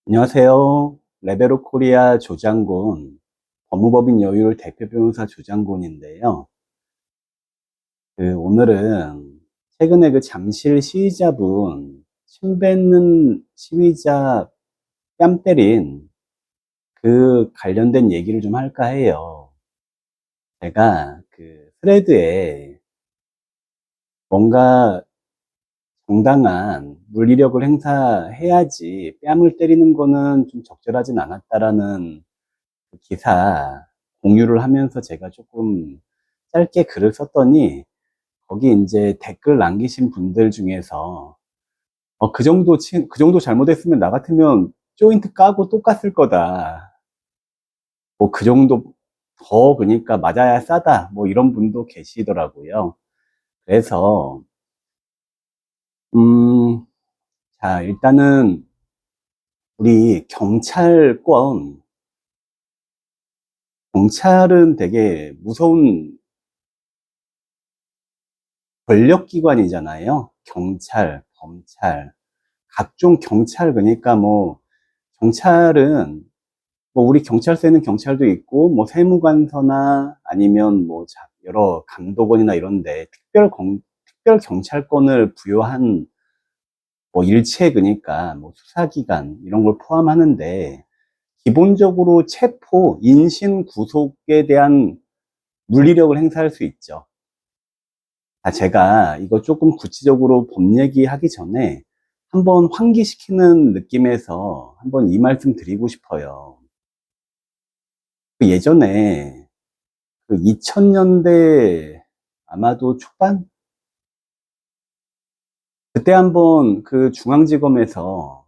안녕하세요. 레베로 코리아 조장군, 법무법인 여율 대표 변호사 조장군인데요. 오늘은 최근에 잠실 시위자분, 침 뱉는 시위자 뺨 때린 관련된 얘기를 좀 할까 해요. 제가 스레드에 뭔가 정당한 물리력을 행사해야지 뺨을 때리는 거는 좀 적절하진 않았다라는 기사 공유를 하면서 제가 조금 짧게 글을 썼더니 거기 이제 댓글 남기신 분들 중에서 그 정도 잘못했으면 나 같으면 조인트 까고 또 깠을 거다. 뭐 그 정도 더 그러니까 맞아야 싸다. 뭐 이런 분도 계시더라고요. 그래서 음, 자, 일단은 우리 경찰은 되게 무서운 권력기관이잖아요. 경찰, 검찰, 각종 경찰, 그러니까 뭐, 경찰은, 뭐, 우리 경찰서에는 경찰도 있고, 뭐, 세무관서나 아니면 뭐, 여러 감독원이나 이런데, 특별 경찰권을 부여한, 뭐, 일체, 그러니까, 뭐, 수사기관, 이런 걸 포함하는데, 기본적으로 체포, 인신 구속에 대한 물리력을 행사할 수 있죠. 제가 이거 조금 구체적으로 법 얘기하기 전에 한번 환기시키는 느낌에서 한번 이 말씀 드리고 싶어요. 예전에 2000년대 아마도 초반? 그때 한번 중앙지검에서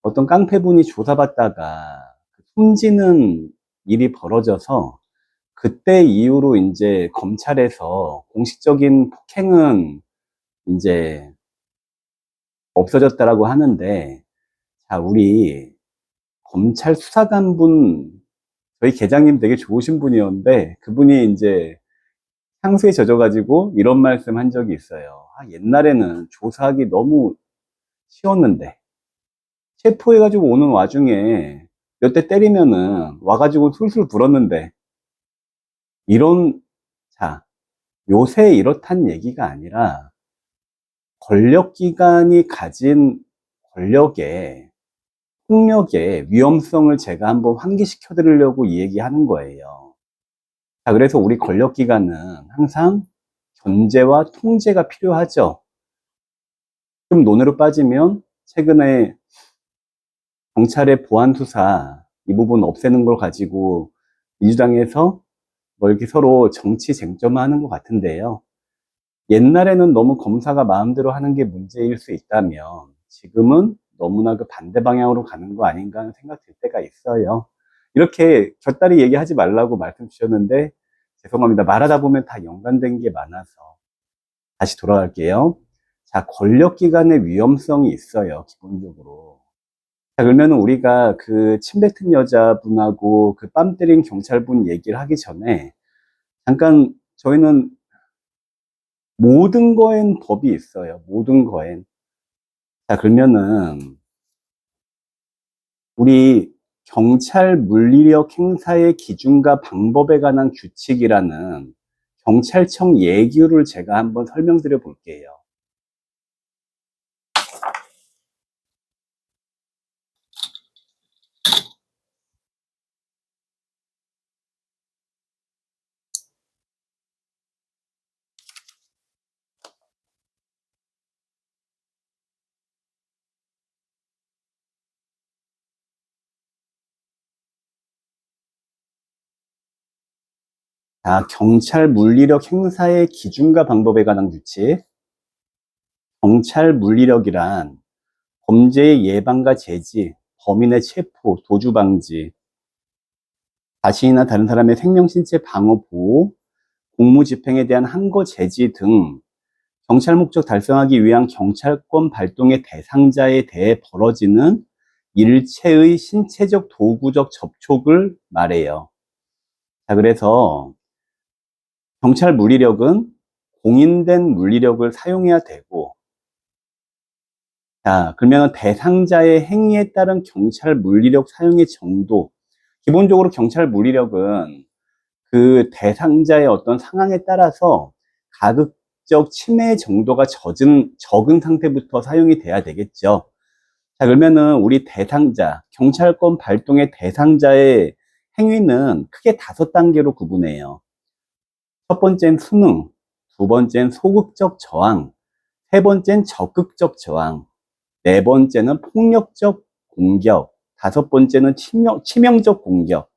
어떤 깡패분이 조사받다가 숨지는 일이 벌어져서 그때 이후로 이제 검찰에서 공식적인 폭행은 이제 없어졌다라고 하는데, 자, 우리 검찰 수사관분, 저희 계장님 되게 좋으신 분이었는데, 그분이 이제 향수에 젖어가지고 이런 말씀 한 적이 있어요. 옛날에는 조사하기 너무 쉬웠는데, 체포해가지고 오는 와중에 몇 대 때리면은 와가지고 술술 불었는데, 이런, 자, 요새 이렇단 얘기가 아니라, 권력기관이 가진 권력의 폭력의 위험성을 제가 한번 환기시켜 드리려고 이 얘기하는 거예요. 자, 그래서 우리 권력기관은 항상 견제와 통제가 필요하죠. 좀 논외로 빠지면 최근에 경찰의 보안수사 이 부분 없애는 걸 가지고 민주당에서 뭐 이렇게 서로 정치 쟁점화하는 것 같은데요. 옛날에는 너무 검사가 마음대로 하는 게 문제일 수 있다면 지금은 너무나 반대 방향으로 가는 거 아닌가 하는 생각 들 때가 있어요. 이렇게 곁다리 얘기하지 말라고 말씀 주셨는데 죄송합니다. 말하다 보면 다 연관된 게 많아서 다시 돌아갈게요. 자, 권력기관의 위험성이 있어요, 기본적으로. 자, 그러면 우리가 침 뱉은 여자분하고 뺨 때린 경찰분 얘기를 하기 전에 잠깐 저희는 모든 거엔 법이 있어요. 모든 거엔. 자, 그러면은 우리 경찰 물리력 행사의 기준과 방법에 관한 규칙이라는 경찰청 예규를 제가 한번 설명드려 볼게요. 자, 경찰 물리력 행사의 기준과 방법에 관한 규칙. 경찰 물리력이란 범죄의 예방과 제지, 범인의 체포, 도주 방지, 자신이나 다른 사람의 생명, 신체 방어 보호, 공무 집행에 대한 항거 제지 등 경찰 목적 달성하기 위한 경찰권 발동의 대상자에 대해 벌어지는 일체의 신체적 도구적 접촉을 말해요. 자, 그래서 경찰 물리력은 공인된 물리력을 사용해야 되고, 자, 그러면 대상자의 행위에 따른 경찰 물리력 사용의 정도. 기본적으로 경찰 물리력은 그 대상자의 어떤 상황에 따라서 가급적 침해의 정도가 적은 상태부터 사용이 돼야 되겠죠. 자, 그러면은 우리 대상자, 경찰권 발동의 대상자의 행위는 크게 5단계로 구분해요. 첫 번째는 수능, 두 번째는 소극적 저항, 세 번째는 적극적 저항, 네 번째는 폭력적 공격, 다섯 번째는 치명적 공격,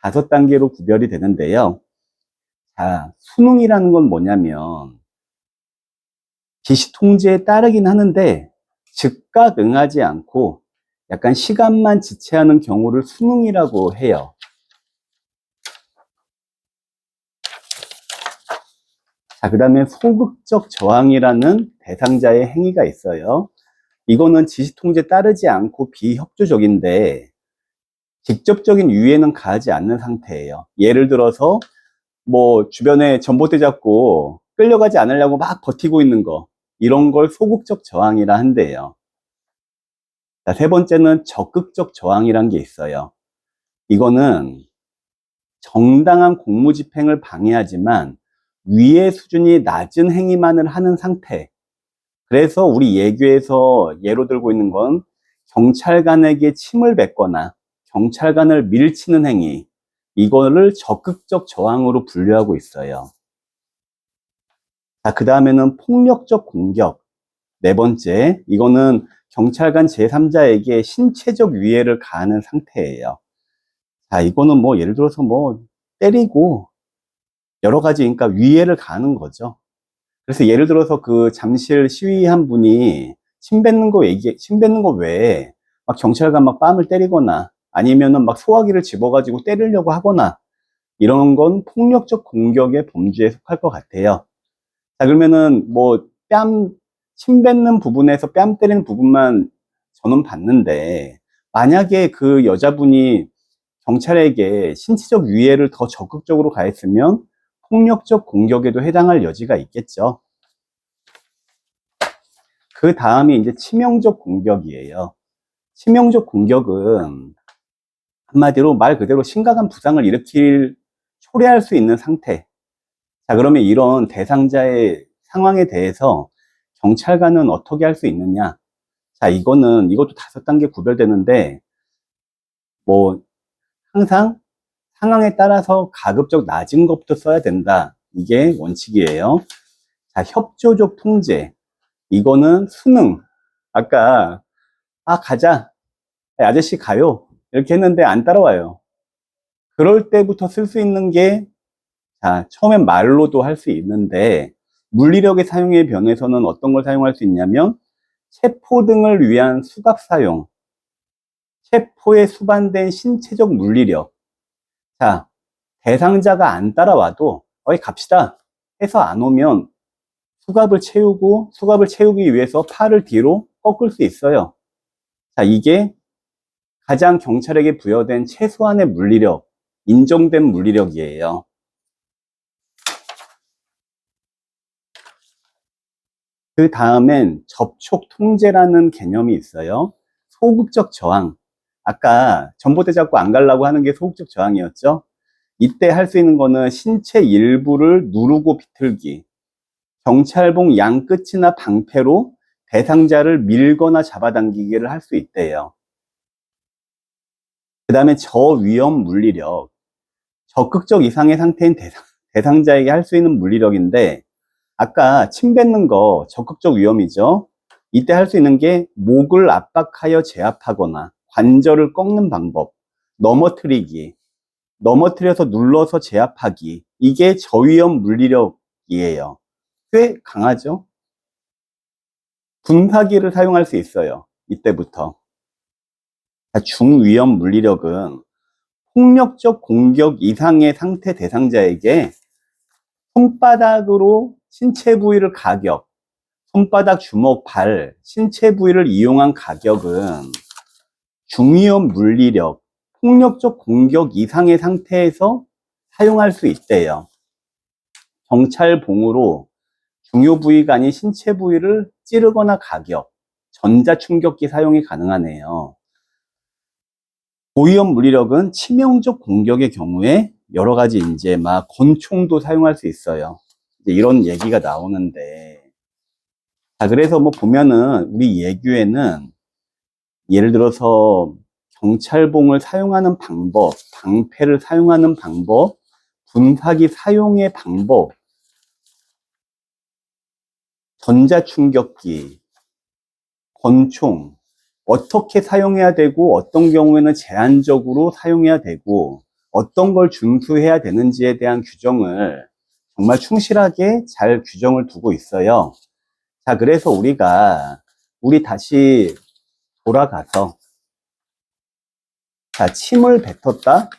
5단계로 구별이 되는데요. 자, 수능이라는 건 뭐냐면 지시 통제에 따르긴 하는데 즉각 응하지 않고 약간 시간만 지체하는 경우를 수능이라고 해요. 자, 그 다음에 소극적 저항이라는 대상자의 행위가 있어요. 이거는 지시 통제에 따르지 않고 비협조적인데 직접적인 유해는 가하지 않는 상태예요. 예를 들어서 뭐 주변에 전봇대 잡고 끌려가지 않으려고 막 버티고 있는 거, 이런 걸 소극적 저항이라 한대요. 자, 세 번째는 적극적 저항이란 게 있어요. 이거는 정당한 공무집행을 방해하지만 위의 수준이 낮은 행위만을 하는 상태. 그래서 우리 예교에서 예로 들고 있는 건 경찰관에게 침을 뱉거나 경찰관을 밀치는 행위, 이거를 적극적 저항으로 분류하고 있어요. 자, 그 다음에는 폭력적 공격. 네 번째, 이거는 경찰관 제3자에게 신체적 위해를 가하는 상태예요. 자, 이거는 뭐 예를 들어서 뭐 때리고 여러 가지, 그러니까 위해를 가하는 거죠. 그래서 예를 들어서 그 잠실 시위한 분이 침 뱉는 거 외에 막 경찰관 막 뺨을 때리거나 아니면은 막 소화기를 집어가지고 때리려고 하거나 이런 건 폭력적 공격의 범주에 속할 것 같아요. 자, 그러면은 뭐 침 뱉는 부분에서 뺨 때리는 부분만 저는 봤는데 만약에 그 여자분이 경찰에게 신체적 위해를 더 적극적으로 가했으면 폭력적 공격에도 해당할 여지가 있겠죠. 그 다음이 이제 치명적 공격이에요. 치명적 공격은 한마디로 말 그대로 심각한 부상을 초래할 수 있는 상태. 자, 그러면 이런 대상자의 상황에 대해서 경찰관은 어떻게 할 수 있느냐? 자, 이것도 5단계 구별되는데, 뭐, 항상 상황에 따라서 가급적 낮은 것부터 써야 된다. 이게 원칙이에요. 자, 협조적 통제. 이거는 수능. 아까, 가자. 아저씨 가요. 이렇게 했는데 안 따라와요. 그럴 때부터 쓸 수 있는 게, 자, 처음엔 말로도 할 수 있는데, 물리력의 사용의 변에서는 어떤 걸 사용할 수 있냐면, 체포 등을 위한 수갑 사용, 체포에 수반된 신체적 물리력. 자, 대상자가 안 따라와도, 어이, 갑시다 해서 안 오면 수갑을 채우기 위해서 팔을 뒤로 꺾을 수 있어요. 자, 이게 가장 경찰에게 부여된 최소한의 물리력, 인정된 물리력이에요. 그 다음엔 접촉 통제라는 개념이 있어요. 소극적 저항. 아까 전봇대 잡고 안 가려고 하는 게 소극적 저항이었죠. 이때 할 수 있는 거는 신체 일부를 누르고 비틀기, 경찰봉 양끝이나 방패로 대상자를 밀거나 잡아당기기를 할 수 있대요. 그 다음에 저위험 물리력. 적극적 이상의 상태인 대상자에게 할 수 있는 물리력인데, 아까 침 뱉는 거 적극적 위험이죠. 이때 할 수 있는 게 목을 압박하여 제압하거나 관절을 꺾는 방법, 넘어뜨리기, 넘어뜨려서 눌러서 제압하기, 이게 저위험 물리력이에요. 꽤 강하죠. 분사기를 사용할 수 있어요. 이때부터. 중위험 물리력은 폭력적 공격 이상의 상태 대상자에게 손바닥으로 신체 부위를 가격, 손바닥, 주먹, 발, 신체 부위를 이용한 가격은 중위험 물리력, 폭력적 공격 이상의 상태에서 사용할 수 있대요. 경찰봉으로 중요 부위가 아닌 신체 부위를 찌르거나 가격, 전자충격기 사용이 가능하네요. 고위험 물리력은 치명적 공격의 경우에 여러 가지 이제 막 권총도 사용할 수 있어요. 이제 이런 얘기가 나오는데, 자, 그래서 뭐 보면은 우리 예규에는 예를 들어서 경찰봉을 사용하는 방법, 방패를 사용하는 방법, 분사기 사용의 방법, 전자충격기, 권총, 어떻게 사용해야 되고 어떤 경우에는 제한적으로 사용해야 되고 어떤 걸 준수해야 되는지에 대한 규정을 정말 충실하게 잘 규정을 두고 있어요. 자, 그래서 우리 다시 돌아가서, 자, 침을 뱉었다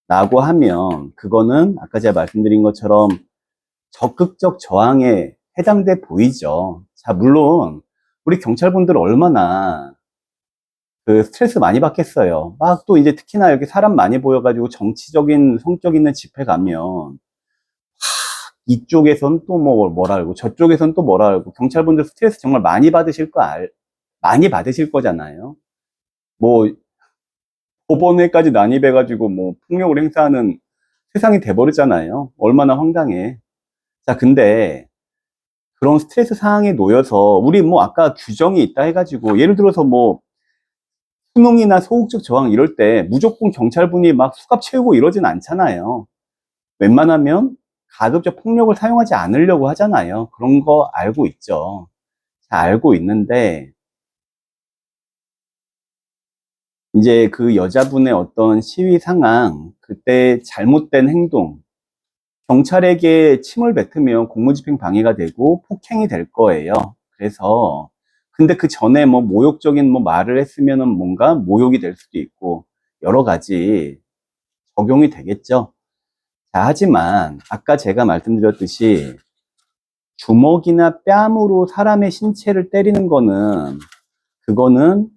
라고 하면 그거는 아까 제가 말씀드린 것처럼 적극적 저항에 해당돼 보이죠. 자, 물론 우리 경찰분들 얼마나 그 스트레스 많이 받겠어요. 막 또 이제 특히나 이렇게 사람 많이 보여가지고 정치적인 성격 있는 집회 가면 이쪽에선 또 뭐라 알고 저쪽에선 또 뭐라 알고 경찰분들 스트레스 정말 많이 받으실 거잖아요. 뭐 법원에까지 난입해가지고 뭐 폭력을 행사하는 세상이 돼버리잖아요. 얼마나 황당해. 자, 근데 그런 스트레스 상황에 놓여서 우리 뭐 아까 규정이 있다 해가지고 예를 들어서 뭐 수능이나 소극적 저항 이럴 때 무조건 경찰분이 막 수갑 채우고 이러진 않잖아요. 웬만하면 가급적 폭력을 사용하지 않으려고 하잖아요. 그런 거 알고 있죠. 잘 알고 있는데 이제 그 여자분의 어떤 시위 상황, 그때 잘못된 행동, 경찰에게 침을 뱉으면 공무집행 방해가 되고 폭행이 될 거예요. 그래서 근데 그 전에 뭐 모욕적인 뭐 말을 했으면은 뭔가 모욕이 될 수도 있고 여러 가지 적용이 되겠죠. 자, 하지만 아까 제가 말씀드렸듯이 주먹이나 뺨으로 사람의 신체를 때리는 거는 그거는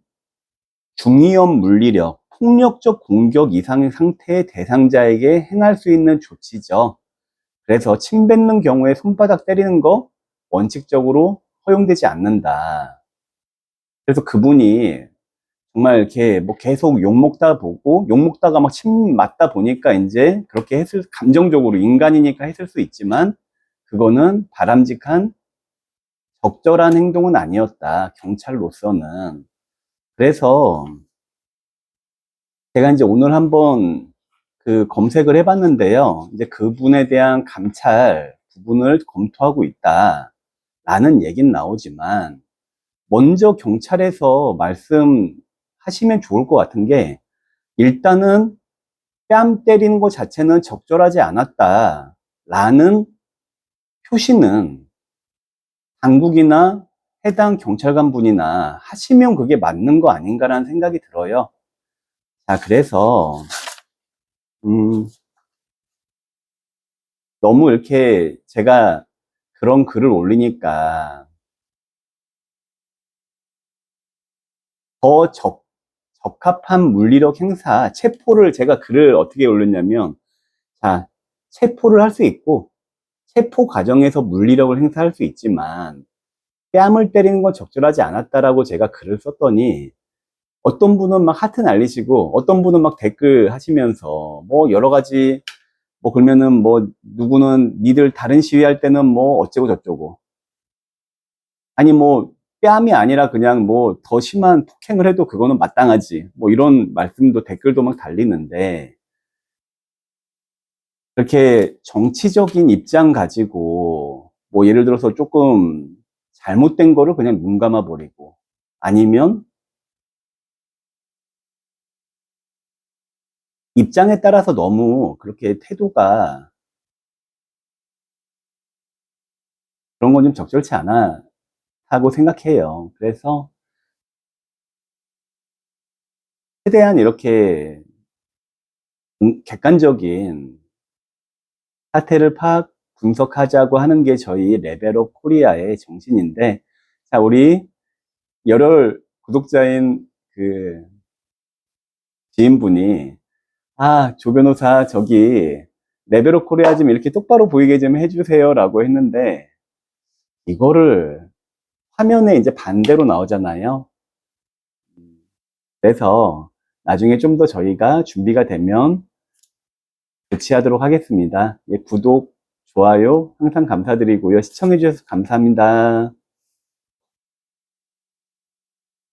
중위험 물리력, 폭력적 공격 이상의 상태의 대상자에게 행할 수 있는 조치죠. 그래서 침 뱉는 경우에 손바닥 때리는 거 원칙적으로 허용되지 않는다. 그래서 그분이 정말 이렇게 뭐 계속 욕먹다가 막 침 맞다 보니까 이제 그렇게 감정적으로 인간이니까 했을 수 있지만 그거는 바람직한 적절한 행동은 아니었다. 경찰로서는. 그래서 제가 이제 오늘 한번 그 검색을 해봤는데요. 이제 그분에 대한 감찰 부분을 검토하고 있다라는 얘기는 나오지만 먼저 경찰에서 말씀하시면 좋을 것 같은 게 일단은 뺨 때리는 것 자체는 적절하지 않았다라는 표시는 당국이나 해당 경찰관 분이나 하시면 그게 맞는 거 아닌가라는 생각이 들어요. 자, 그래서 너무 이렇게 제가 그런 글을 올리니까 더 적합한 물리력 행사, 체포를 제가 글을 어떻게 올렸냐면, 자, 체포를 할 수 있고, 체포 과정에서 물리력을 행사할 수 있지만, 뺨을 때리는 건 적절하지 않았다라고 제가 글을 썼더니, 어떤 분은 막 하트 날리시고, 어떤 분은 막 댓글 하시면서, 뭐 여러 가지, 뭐 그러면은 뭐 누구는 니들 다른 시위할 때는 뭐 어쩌고 저쩌고. 아니 뭐 뺨이 아니라 그냥 뭐 더 심한 폭행을 해도 그거는 마땅하지. 뭐 이런 말씀도 댓글도 막 달리는데, 이렇게 정치적인 입장 가지고 뭐 예를 들어서 조금 잘못된 거를 그냥 눈 감아 버리고 아니면 입장에 따라서 너무 그렇게 태도가 그런 건 좀 적절치 않아 하고 생각해요. 그래서 최대한 이렇게 객관적인 사태를 분석하자고 하는 게 저희 레벨업 코리아의 정신인데, 자, 우리 열혈 구독자인 그 지인분이 조 변호사, 저기, 레벨업 코리아 좀 이렇게 똑바로 보이게 좀 해주세요. 라고 했는데, 이거를 화면에 이제 반대로 나오잖아요. 그래서 나중에 좀 더 저희가 준비가 되면 배치하도록 하겠습니다. 예, 구독, 좋아요 항상 감사드리고요. 시청해 주셔서 감사합니다.